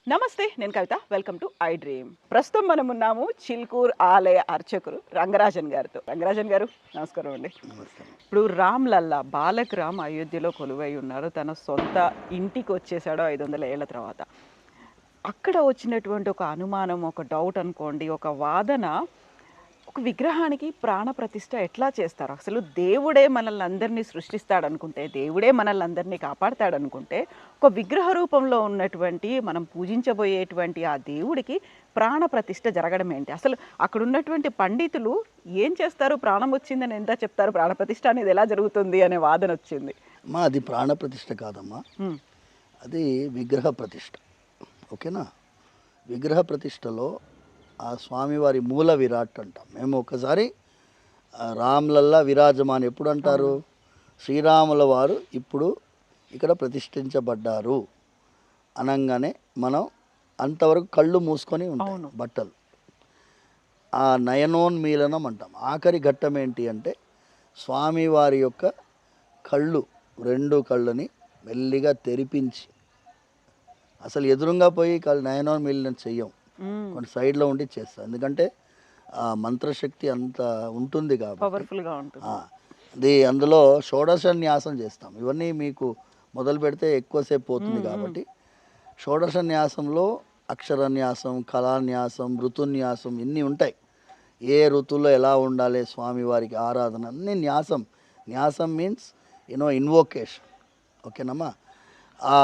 నమస్తే, నేను Kavitha. Welcome to I dream. ప్రస్తుతం మనం ఉన్నాము చిల్కూర్ ఆలయ అర్చకులు రంగరాజన్ గారితో. రంగరాజన్ గారు, నమస్కారం అండి. నమస్తే. ఇప్పుడు రామ్ లల్లా బాలక్ రామ్ అయోధ్యలో కొలువై ఉన్నారు. తన సొంత ఇంటికి వచ్చేసాడు 500 ఏళ్ల తర్వాత. అక్కడ వచ్చినటువంటి ఒక అనుమానం, ఒక డౌట్ అనుకోండి, ఒక వాదన, ఒక విగ్రహానికి ప్రాణ ప్రతిష్ఠ ఎట్లా చేస్తారు? అసలు దేవుడే మనల్ని అందరినీ సృష్టిస్తాడనుకుంటే, దేవుడే మనల్ని అందరినీ కాపాడతాడనుకుంటే, ఒక విగ్రహ రూపంలో ఉన్నటువంటి మనం పూజించబోయేటువంటి ఆ దేవుడికి ప్రాణ ప్రతిష్ఠ జరగడం ఏంటి? అసలు అక్కడ ఉన్నటువంటి పండితులు ఏం చేస్తారు? ప్రాణం వచ్చిందని ఎంత చెప్తారు? ప్రాణ ప్రతిష్ఠ అనేది ఎలా జరుగుతుంది అనే వాదన వచ్చింది. అమ్మా, అది ప్రాణ ప్రతిష్ఠ కాదమ్మా, హ్మ్. అది విగ్రహ ప్రతిష్ఠ. ఓకేనా? విగ్రహ ప్రతిష్టలో ఆ స్వామివారి మూల విరాట్ అంటాం మేము. ఒకసారి రామ్లల్లా విరాజమాన్ ఎప్పుడు అంటారు? శ్రీరాముల వారు ఇప్పుడు ఇక్కడ ప్రతిష్ఠించబడ్డారు అనంగానే మనం అంతవరకు కళ్ళు మూసుకొని ఉంటాం. అవును. బట్టలు ఆ నయనోన్మీలనం అంటాం. ఆఖరి ఘట్టం ఏంటి అంటే స్వామివారి యొక్క కళ్ళు, రెండు కళ్ళని మెల్లిగా తెరిపించి, అసలు ఎదురుగా పోయి నయనోన్మీలనం చెయ్యం, మ్మ్. కొన్ని సైడ్లో ఉండి చేస్తాం. ఎందుకంటే ఆ మంత్రశక్తి అంత ఉంటుంది కాబట్టి. పవర్ఫుల్గా ఉంటుంది. అందులో షోడశ న్యాసం చేస్తాం. ఇవన్నీ మీకు మొదలు పెడితే ఎక్కువసేపు పోతుంది కాబట్టి షోడశ న్యాసంలో అక్షరన్యాసం, కళాన్యాసం, ఋతున్యాసం ఇన్ని ఉంటాయి. ఏ ఋతువులో ఎలా ఉండాలి స్వామివారికి ఆరాధన అన్ని న్యాసం. న్యాసం మీన్స్ ఇన్వోకేషన్. ఓకేనమ్మా? ఆ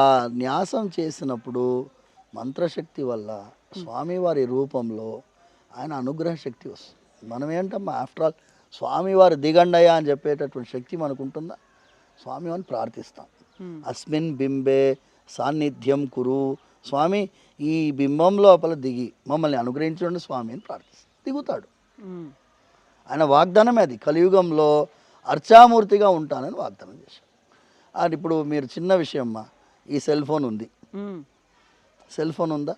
న్యాసం చేసినప్పుడు మంత్రశక్తి వల్ల స్వామివారి రూపంలో ఆయన అనుగ్రహ శక్తి వస్తుంది. మనం ఏంటమ్మా, ఆఫ్టర్ ఆల్ స్వామివారి దిగండయ్య అని చెప్పేటటువంటి శక్తి మనకు ఉంటుందా? స్వామివారిని ప్రార్థిస్తాం. అస్మిన్ బింబే సాన్నిధ్యం కురు, స్వామి ఈ బింబం లోపల దిగి మమ్మల్ని అనుగ్రహించండి స్వామి అని ప్రార్థిస్తాం. దిగుతాడు. మ్మ్. ఆయన వాగ్దానమే అది. కలియుగంలో అర్చామూర్తిగా ఉంటానని వాగ్దానం చేశాడు. అది ఇప్పుడు మీరు చిన్న విషయం అమ్మా, ఈ సెల్ ఫోన్ ఉంది. మ్మ్. సెల్ ఫోన్ ఉందా?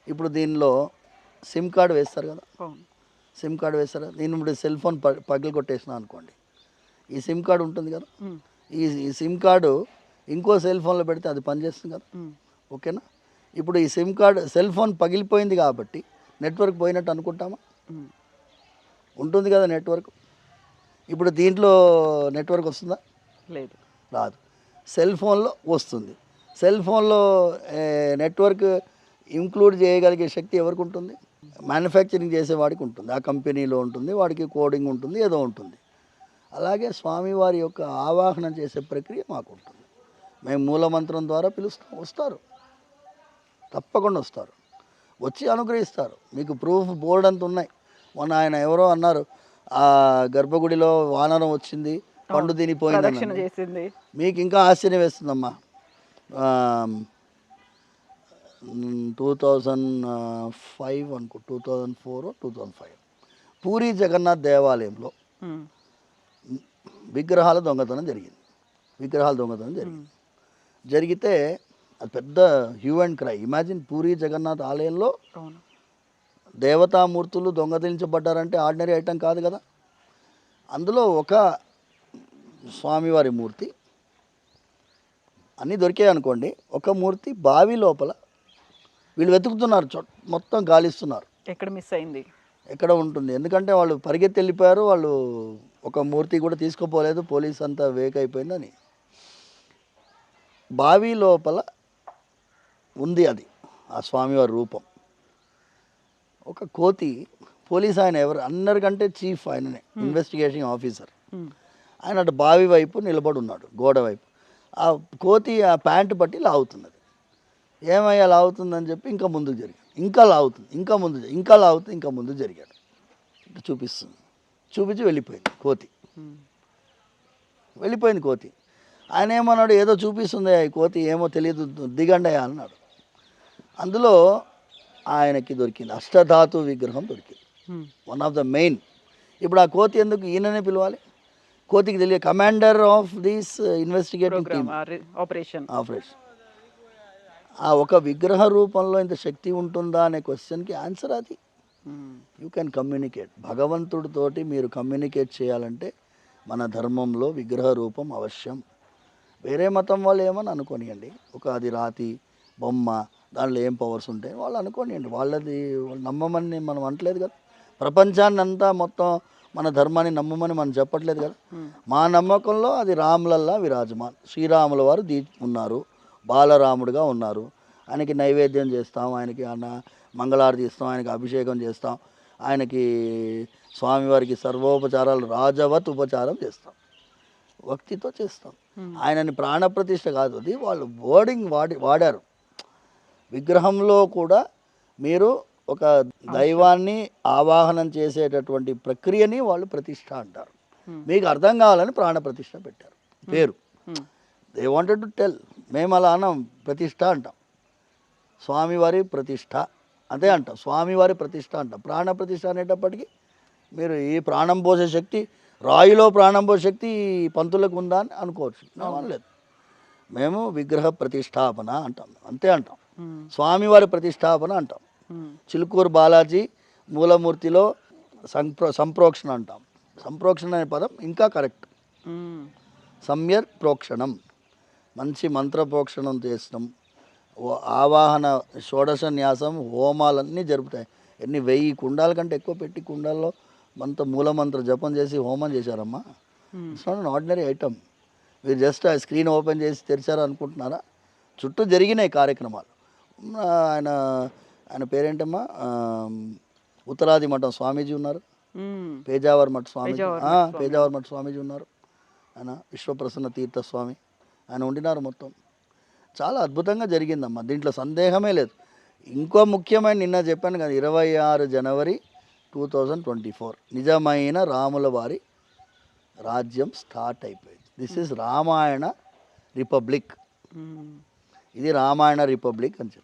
ఇప్పుడు దీనిలో సిమ్ కార్డు వేస్తారు కదా. అవును. సిమ్ కార్డు వేస్తారు. నేను ఇప్పుడు సెల్ ఫోన్ పగిలి కొట్టేసిన అనుకోండి, ఈ సిమ్ కార్డు ఉంటుంది కదా. మ్మ్. ఈ సిమ్ కార్డు ఇంకో సెల్ ఫోన్లో పెడితే అది పనిచేస్తుంది కదా. మ్మ్. ఓకేనా? ఇప్పుడు ఈ సిమ్ కార్డు, సెల్ ఫోన్ పగిలిపోయింది కాబట్టి నెట్వర్క్ పోయినట్టు అనుకుంటామా? మ్మ్. ఉంటుంది కదా నెట్వర్క్. ఇప్పుడు దీంట్లో నెట్వర్క్ వస్తుందా? లేదు. రాదు. సెల్ ఫోన్లో వస్తుంది. సెల్ ఫోన్లో నెట్వర్క్ ఇంక్లూడ్ చేయగలిగే శక్తి ఎవరికి ఉంటుంది? మ్యానుఫ్యాక్చరింగ్ చేసేవాడికి ఉంటుంది. ఆ కంపెనీలో ఉంటుంది, వాడికి కోడింగ్ ఉంటుంది, ఏదో ఉంటుంది. అలాగే స్వామివారి యొక్క ఆవాహనం చేసే ప్రక్రియ మాకు ఉంటుంది. మేము మూలమంత్రం ద్వారా పిలుస్తాం, వస్తారు, తప్పకుండా వస్తారు, వచ్చి అనుగ్రహిస్తారు. మీకు ప్రూఫ్ బోర్డు అంత ఉన్నాయి. మొన్న ఆయన ఎవరో అన్నారు, ఆ గర్భగుడిలో వానరం వచ్చింది, పండు ప్రదక్షిణ తినిపోయింది. చేసింది. మీకు ఇంకా ఆశ్చర్యం వేస్తుందమ్మా. 2005 అనుకో, 2004 2005 పూరి జగన్నాథ్ దేవాలయంలో మ్మ్. విగ్రహాల దొంగతనం జరిగింది. జరిగితే అది పెద్ద hue and cry. Imagine, Puri Jagannath ఆలయంలో అవును. దేవతామూర్తులు దొంగతనించబడ్డారంటే ఆర్డినరీ ఐటమ్ కాదు కదా. అందులో ఒక స్వామివారి మూర్తి, అన్నీ దొరికాయి అనుకోండి, ఒక మూర్తి బావి లోపల వీళ్ళు వెతుకుతున్నారు, మొత్తం గాలిస్తున్నారు. ఎక్కడ మిస్ అయింది? ఎక్కడ ఉంటుంది? ఎందుకంటే వాళ్ళు పరిగెత్తి వెళ్ళిపోయారు. వాళ్ళు ఒక మూర్తి కూడా తీసుకుపోలేదు, పోలీస్ అంతా వేక్ అయిపోయిందని. బావి లోపల ఉంది అది, ఆ స్వామివారి రూపం. ఒక కోతి, పోలీస్ ఆయన ఎవరు అందరికంటే చీఫ్ ఆయననే, ఇన్వెస్టిగేషన్ ఆఫీసర్. మ్మ్. ఆయన అటు బావి వైపు నిలబడి ఉన్నాడు, గోడ వైపు. ఆ కోతి ఆ ప్యాంటు పట్టి లాగుతున్నది. ఏమయ్యా లాగుతుందని చెప్పి ఇంకా ముందుకు జరిగాడు, ఇంకా లాగుతుంది, ఇంకా ముందు, ఇంకా లాగుతుంది, ఇంకా ముందు జరిగాడు. ఇటు చూపిస్తుంది, చూపించి వెళ్ళిపోయింది కోతి. మ్మ్. వెళ్ళిపోయింది కోతి. ఆయన ఏమన్నాడు, ఏదో చూపిస్తుంది ఈ కోతి, ఏమో తెలియదు, దిగండయా అన్నాడు. అందులో ఆయనకి దొరికింది అష్టధాతు విగ్రహం దొరికింది, మ్మ్. One of the main. ఇప్పుడు ఆ కోతి ఎందుకు ఈయననే పిలవాలి? కోతికి తెలియదు, commander of this investigating team operation. ఆ ఒక విగ్రహ రూపంలో ఇంత శక్తి ఉంటుందా అనే క్వశ్చన్కి ఆన్సర్ అది. You can communicate. భగవంతుడితోటి మీరు కమ్యూనికేట్ చేయాలంటే మన ధర్మంలో విగ్రహ రూపం అవశ్యం. వేరే మతం వాళ్ళు ఏమని అనుకోనియండి, ఒక అది రాతి బొమ్మ, దాంట్లో ఏం పవర్స్ ఉంటాయి వాళ్ళు అనుకోనియండి, వాళ్ళది వాళ్ళు నమ్మమని మనం అనట్లేదు కదా. ప్రపంచాన్ని అంతా మొత్తం మన ధర్మాన్ని నమ్మమని మనం చెప్పట్లేదు కదా. మా నమ్మకంలో అది రాములల్లా విరాజమాన్, శ్రీరాముల వారు ఉన్నారు, బాలరాముడుగా ఉన్నారు. ఆయనకి నైవేద్యం చేస్తాం, ఆయనకి మంగళారతి ఇస్తాం, ఆయనకి అభిషేకం చేస్తాం, ఆయనకి స్వామివారికి సర్వోపచారాలు రాజవత్ ఉపచారం చేస్తాం, భక్తితో చేస్తాం. ఆయనని ప్రాణప్రతిష్ఠ కాదు, అది వాళ్ళు వర్డింగ్ వాడారు. విగ్రహంలో కూడా మీరు ఒక దైవాన్ని ఆవాహనం చేసేటటువంటి ప్రక్రియని వాళ్ళు ప్రతిష్ఠ అంటారు. మీకు అర్థం కావాలని ప్రాణప్రతిష్ఠ పెట్టారు పేరు. దే వాంటెడ్ టు టెల్, మేము అలా అన్నాం, ప్రతిష్ఠ అంటాం, స్వామివారి ప్రతిష్ఠ అదే అంటాం, స్వామివారి ప్రతిష్ఠ అంటాం. ప్రాణ ప్రతిష్ఠ అనేటప్పటికీ మీరు ఈ ప్రాణం పోసే శక్తి, రాయిలో ప్రాణం పోసే శక్తి పంతులకు ఉందా అని అనుకోవచ్చు, లేదు. మేము విగ్రహ ప్రతిష్టాపన అంటాం, అంతే అంటాం. స్వామివారి ప్రతిష్టాపన అంటాం. చిలుకూరు బాలాజీ మూలమూర్తిలో సంప్రోక్షణ అంటాం. సంప్రోక్షణ అనే పదం ఇంకా కరెక్ట్. సమ్యక్ ప్రోక్షణం, మంచి మంత్ర ప్రోక్షణం చేస్తాం. ఆవాహన షోడశ న్యాసం హోమాలన్నీ జరుపుతాయి. 1000 కుండాల కంటే ఎక్కువ పెట్టి కుండాల్లో మూలమంత్ర జపం చేసి హోమం చేశారమ్మా. It's not an ordinary item. మీరు జస్ట్ ఆ స్క్రీన్ ఓపెన్ చేసి తెరిచారు అనుకుంటున్నారా? చుట్టూ జరిగినాయి కార్యక్రమాలు. ఆయన పేరేంటమ్మా, ఉత్తరాది మఠం స్వామీజీ ఉన్నారు, పేజావర్ మఠ స్వామీజీ, పేజావర్ మఠ స్వామీజీ ఉన్నారు, ఆయన విశ్వప్రసన్న తీర్థ స్వామి, ఆయన ఉండినారు. మొత్తం చాలా అద్భుతంగా జరిగిందమ్మా, దీంట్లో సందేహమే లేదు. ఇంకో ముఖ్యమైన నిన్న చెప్పాను కదా, 26 జనవరి 2024 నిజమైన రాముల వారి రాజ్యం స్టార్ట్ అయిపోయింది. దిస్ ఈజ్ రామాయణ రిపబ్లిక్, ఇది రామాయణ రిపబ్లిక్ అని చెప్పి.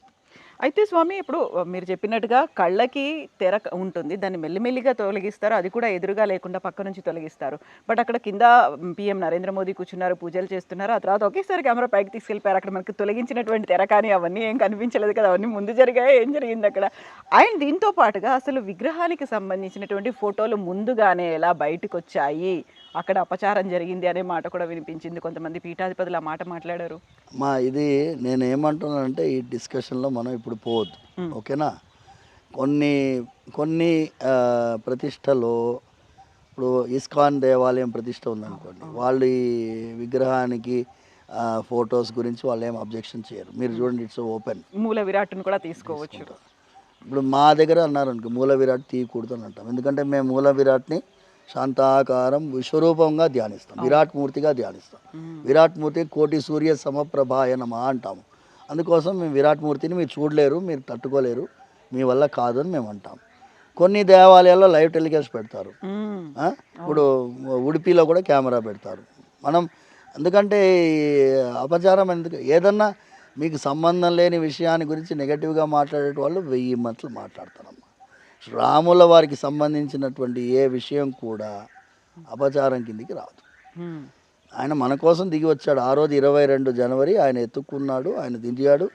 అయితే స్వామి, ఇప్పుడు మీరు చెప్పినట్టుగా కళ్ళకి తెర ఉంటుంది, దాన్ని మెల్లిమెల్లిగా తొలగిస్తారు, అది కూడా ఎదురుగా లేకుండా పక్క నుంచి తొలగిస్తారు. బట్ అక్కడ కింద PM నరేంద్ర మోదీ కూర్చున్నారు, పూజలు చేస్తున్నారు, ఆ తర్వాత ఒకేసారి కెమెరా పైకి తీసుకెళ్ళిపోయారు. అక్కడ మనకి తొలగించినటువంటి తెర కానీ అవన్నీ ఏం కనిపించలేదు కదా, అవన్నీ ముందు జరిగాయి, ఏం జరిగింది అక్కడ? అండ్ దీంతో పాటుగా అసలు విగ్రహానికి సంబంధించినటువంటి ఫోటోలు ముందుగానే ఎలా బయటకు వచ్చాయి, అక్కడ అపచారం జరిగింది అనే మాట కూడా వినిపించింది. కొంతమంది పీఠాధిపతులు ఆ మాట మాట్లాడారు. ఇది నేను ఏమంటున్నానంటే, ఈ డిస్కషన్లో మనం ఇప్పుడు పోవద్దు, ఓకేనా? కొన్ని ప్రతిష్టలో, ఇప్పుడు ఇస్కాన్ దేవాలయం ప్రతిష్ట ఉందనుకోండి, వాళ్ళు ఈ విగ్రహానికి ఫొటోస్ గురించి వాళ్ళు ఏం అబ్జెక్షన్ చేయరు. మీరు చూడండి, ఇట్స్ ఓపెన్. మూల విరాట్ను కూడా తీసుకోవచ్చు. ఇప్పుడు మా దగ్గర అన్నారు అనుకో, మూల విరాట్ తీయకూడదు అని అంటాం. ఎందుకంటే మేము మూల విరాట్ని శాంతాకారం విశ్వరూపంగా ధ్యానిస్తాం, విరాట్ మూర్తిగా ధ్యానిస్తాం. విరాట్ మూర్తి కోటి సూర్య సమప్రభాయ నమః అంటాము. అందుకోసం మేము విరాట్ మూర్తిని మీరు చూడలేరు, మీరు తట్టుకోలేరు, మీ వల్ల కాదు అని మేము అంటాం. కొన్ని దేవాలయాల్లో లైవ్ టెలికాస్ట్ పెడతారు. ఇప్పుడు ఉడిపిలో కూడా కెమెరా పెడతారు. మనం ఎందుకంటే అపచారం ఎందుకు, ఏదన్నా మీకు సంబంధం లేని విషయాన్ని గురించి నెగటివ్గా మాట్లాడే వాళ్ళు 1000 మాటలు మాట్లాడతారమ్మా. రాముల వారికి సంబంధించినటువంటి ఏ విషయం కూడా అపచారం కిందికి రాదు. ఆయన మన కోసం దిగి వచ్చాడు. ఆ రోజు 22 జనవరి ఆయన ఎత్తుక్కున్నాడు, ఆయన దిగాడు,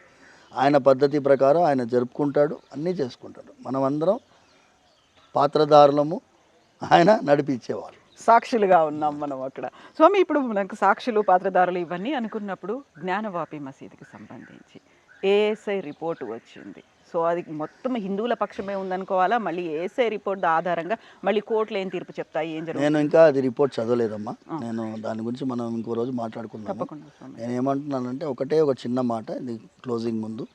ఆయన పద్ధతి ప్రకారం ఆయన జరుపుకుంటాడు, అన్నీ చేసుకుంటాడు. మనమందరం పాత్రధారులము, ఆయన నడిపించేవాళ్ళు, సాక్షులుగా ఉన్నాం మనం అక్కడ. స్వామి, ఇప్పుడు మనకు సాక్షులు, పాత్రధారులు ఇవన్నీ అనుకున్నప్పుడు జ్ఞానవాపి మసీదుకి సంబంధించి ఏఎస్ఐ రిపోర్టు వచ్చింది. సో అది మొత్తం హిందువుల పక్షమే ఉందనుకోవాలా? మళ్ళీ ఏఎస్ఐ రిపోర్ట్ ఆధారంగా మళ్ళీ కోర్టులు ఏం తీర్పు చెప్తాయి, ఏం జరుగుతుంది? నేను ఇంకా అది రిపోర్ట్ చదవలేదమ్మా. నేను దాని గురించి మనం ఇంకో రోజు మాట్లాడుకుందాం. నేను ఏమంటున్నానంటే ఒక చిన్న మాట, ఇది క్లోజింగ్ ముందు,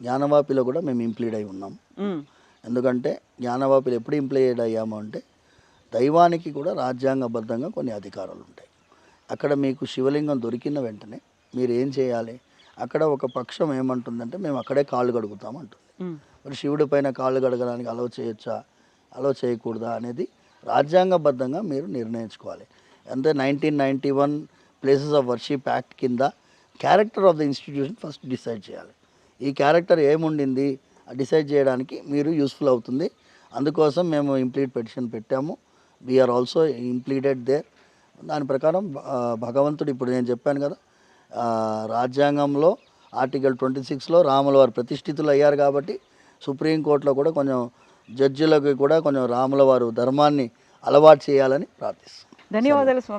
జ్ఞానవాపిలో కూడా మేము ఇంప్లీడ్ అయి ఉన్నాం. ఎందుకంటే జ్ఞానవాపిలో ఎప్పుడు ఇంప్లీడ్ అయ్యాము అంటే, దైవానికి కూడా రాజ్యాంగబద్ధంగా కొన్ని అధికారాలు ఉంటాయి. అక్కడ మీకు శివలింగం దొరికిన వెంటనే మీరు ఏం చేయాలి, అక్కడ ఒక పక్షం ఏమంటుందంటే మేము అక్కడే కాళ్ళు కడుగుతాం అంటుంది. మరి శివుడి పైన కాళ్ళు కడగడానికి అలౌ చేయొచ్చా, అలౌ చేయకూడదా అనేది రాజ్యాంగబద్ధంగా మీరు నిర్ణయించుకోవాలి. అంటే 1991 ప్లేసెస్ ఆఫ్ వర్షిప్ యాక్ట్ కింద character of the institution first decide చేయాలి. ఈ క్యారెక్టర్ ఏముండింది డిసైడ్ చేయడానికి మీరు యూస్ఫుల్ అవుతుంది. అందుకోసం మేము ఇంప్లీట్ పెటిషన్ పెట్టాము. We are also impleaded there. దాని ప్రకారం భగవంతుడు, ఇప్పుడు నేను చెప్పాను కదా, రాజ్యాంగంలో ఆర్టికల్ 26లో రాముల వారు ప్రతిష్ఠితులు అయ్యారు కాబట్టి సుప్రీంకోర్టులో కూడా కొంచెం జడ్జిలకు కూడా కొంచెం రాముల వారు ధర్మాన్ని అలవాటు చేయాలని ప్రార్థిస్తున్నాం. ధన్యవాదాలు స్వామి.